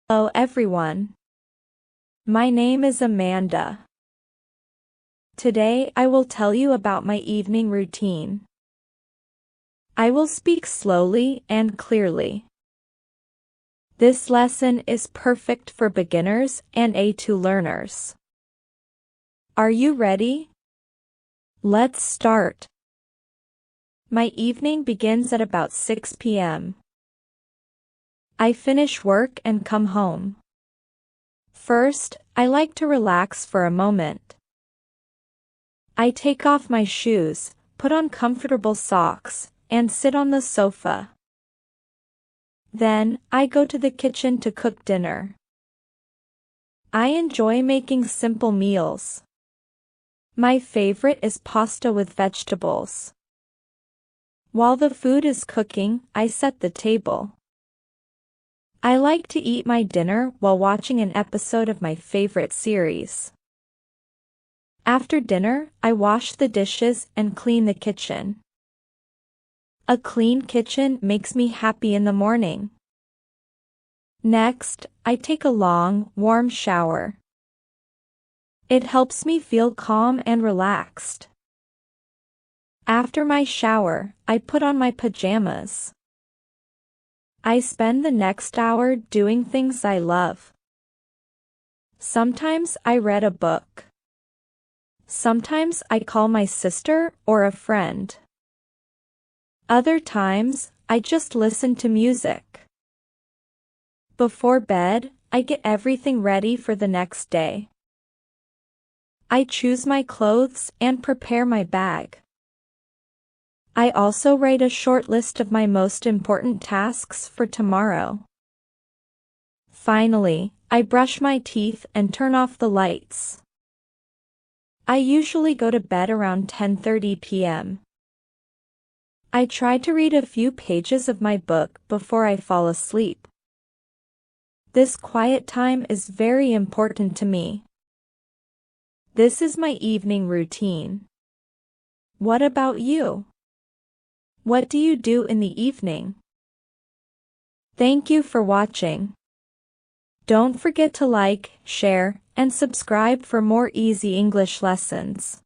Hello everyone. My name is Amanda. Today I will tell you about my evening routine. I will speak slowly and clearly. This lesson is perfect for beginners and A2 learners. Are you ready? Let's start. My evening begins at about 6 p.m. I finish work and come home. First, I like to relax for a moment. I take off my shoes, put on comfortable socks, and sit on the sofa. Then, I go to the kitchen to cook dinner. I enjoy making simple meals. My favorite is pasta with vegetables. While the food is cooking, I set the table. I like to eat my dinner while watching an episode of my favorite series. After dinner, I wash the dishes and clean the kitchen. A clean kitchen makes me happy in the morning. Next, I take a long, warm shower. It helps me feel calm and relaxed. After my shower, I put on my pajamas. I spend the next hour doing things I love. Sometimes I read a book. Sometimes I call my sister or a friend. Other times, I just listen to music. Before bed, I get everything ready for the next day. I choose my clothes and prepare my bag. I also write a short list of my most important tasks for tomorrow. Finally, I brush my teeth and turn off the lights. I usually go to bed around 10:30 p.m. I try to read a few pages of my book before I fall asleep. This quiet time is very important to me. This is my evening routine. What about you? What do you do in the evening? Thank you for watching. Don't forget to like, share, and subscribe for more easy English lessons.